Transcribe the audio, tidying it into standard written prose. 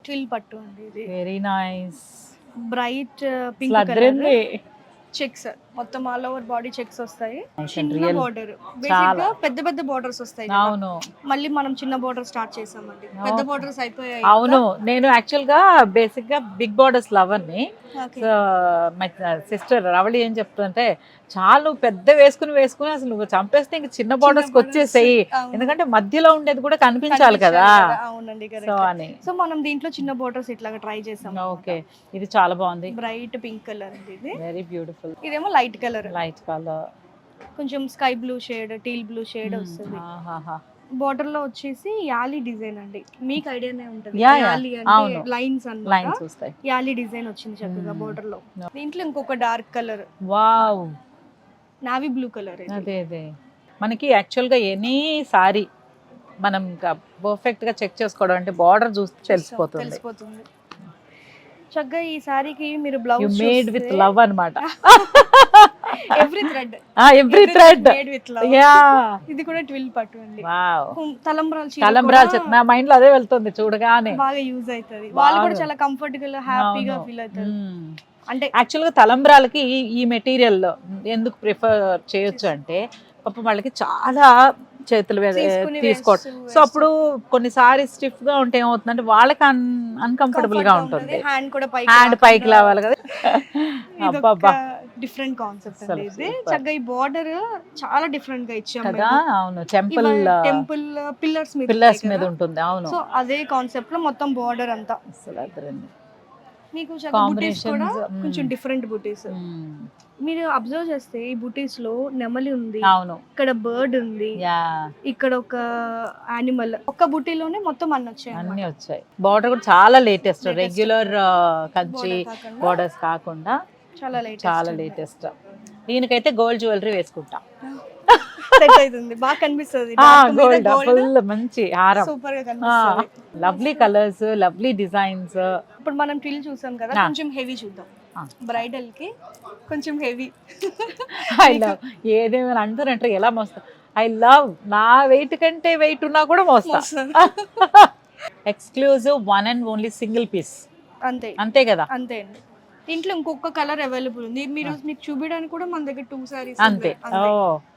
Twill పట్టు అండి ఇది. Very nice. Bright pink colour అద్దరింది. చెక్స్ మొత్తం ఆల్ ఓవర్ బాడీ చెక్స్ వస్తాయి. Nice and చిన్న real. బోర్డర్, బేసిక్ గా పెద్ద పెద్ద బోర్డర్స్ వస్తాయి కదా. అవును మళ్ళీ మనం చిన్న బోర్డర్ స్టార్ట్ చేసామండి. పెద్ద బోర్డర్స్ అయిపోయాయి. అవును, నేను యాక్చువల్ గా బేసిక్ గా బిగ్ బోర్డర్స్ లవర్ ని. Okay. So my sister Ravali ఏం చెప్తుందంటే, చాలు పెద్ద వేసుకుని అసలు నువ్వు చంపేస్తే ఇంక చిన్న బోర్డర్స్ వచ్చేసేయి, అవును. ఎందుకంటే మధ్యలో ఉండేది కూడా కనిపించాలి కదా. అవునండి సో కరెక్ట్. అని సో మనం దీంట్లో చిన్న బోర్డర్స్ ఇట్లాగా ట్రై చేసాం. ఓకే, ఇది చాలా బాగుంది. బ్రైట్ పింక్ కలర్ అండి ఇది. Very beautiful. ఇదేమో లైట్ కలర్, లైట్ కలర్. కొంచెం sky blue shade, teal blue shade వస్తుంది. బోర్డర్ లో వచ్చేసి యాలీ డిజైన్ అండి. మీకు ఐడియానే ఉంటుంది. Yeah, yeah. యాలీ అవును. అంటే లైన్స్ అన్నమాట. లైన్స్ వస్తాయి. యాలీ డిజైన్ వచ్చింది చక్కగా బోర్డర్ లో. దీంట్లో ఇంకొక dark colour, wow, navy blue colour. అదే అదే. మనకి యాక్చువల్ గా ఎనీ సారీ మనం పర్ఫెక్ట్ గా చెక్ చేసుకోవడం అంటే బార్డర్ చూస్తే తెలిసిపోతుంది. చక్కగా ఈ సారీకి మీరు you blouse made with love అన్నమాట. Every thread made with love. Yeah, ఇది కూడా ట్విల్ పట్టు అండి. వావ్. తలంబ్రాలు చీర తలంబ్రాలు చెత్త నా మైండ్ లో అదే వెళ్తుంది చూడగానే. బాగా యూజ్ అవుతుంది. వాళ్ళు కూడా చాలా కంఫర్టబుల్ హ్యాపీగా ఫీల్ అవుతారు. అంటే యాక్చువల్ గా తలంబ్రాలకి ఈ మెటీరియల్ ఎందుకు ప్రిఫర్ చేయొచ్చు అంటే, పాపం వాళ్ళకి చాలా చేతులు తీసుకోవడం. సో అప్పుడు కొన్నిసారి స్టిఫ్ గా ఉంటే ఏమవుతుందంటే వాళ్ళకి అన్కంఫర్టబుల్ గా ఉంటుంది. హ్యాండ్ కూడా హ్యాండ్ పైకి లేవాలి కదా. అబ్బబ్బా, డిఫరెంట్ కాన్సెప్ట్ అండి ఇది. చక్కగా ఈ బార్డర్ చాలా డిఫరెంట్ గా ఇచ్చాం కదా. అవును, టెంపుల్ పిల్లర్స్ మీద ఉంటుంది. అవును, సో అదే కాన్సెప్ట్ లో మొత్తం బార్డర్ అంతా. అసలు అద్దరింది. మీకు బుటీస్ కూడా కొంచెం డిఫరెంట్ బుటీస్. మీరు అబ్జర్వ్ చేస్తే ఈ బుటీస్ లో నెమలి ఉంది, అవును, ఇక్కడ బర్డ్ ఉంది, ఇక్కడ ఒక యానిమల్. ఒక్క బుటీలోనే మొత్తం అన్ని వచ్చాయి. అన్ని వచ్చాయి. బార్డర్ కూడా చాలా లేటెస్ట్, రెగ్యులర్ కంచి బార్డర్స్ కాకుండా చాలా లేటెస్ట్. దీనికైతే గోల్డ్ జ్యువెలరీ వేసుకుంటా, సెట్ అవుతుంది, బాగా కనిపిస్తుంది. గోల్డ్ ఫుల్ మంచి హారం, సూపర్ గా కనిపిస్తుంది. Lovely colours, lovely designs. ఇప్పుడు మనం ట్విల్ చూసాం కదా, కొంచెం హెవీ చూద్దాం. బ్రైడల్ కి కొంచెం హెవీ. ఐ లవ్, ఏదేమైనా అంటారంటే ఎలా మోస్తా. ఐ లవ్, నా వెయిట్ కంటే వెయిట్ ఉన్నా కూడా మోస్తా. Exclusive, one and only single piece. అంతే అంతే కదా. అంతే అండి. దీంట్లో ఇంకొక కలర్ అవైలబుల్ ఉంది. మీరు మీకు చూపించడానికి కూడా మన దగ్గర 2 సారీస్ అంతే. ఓ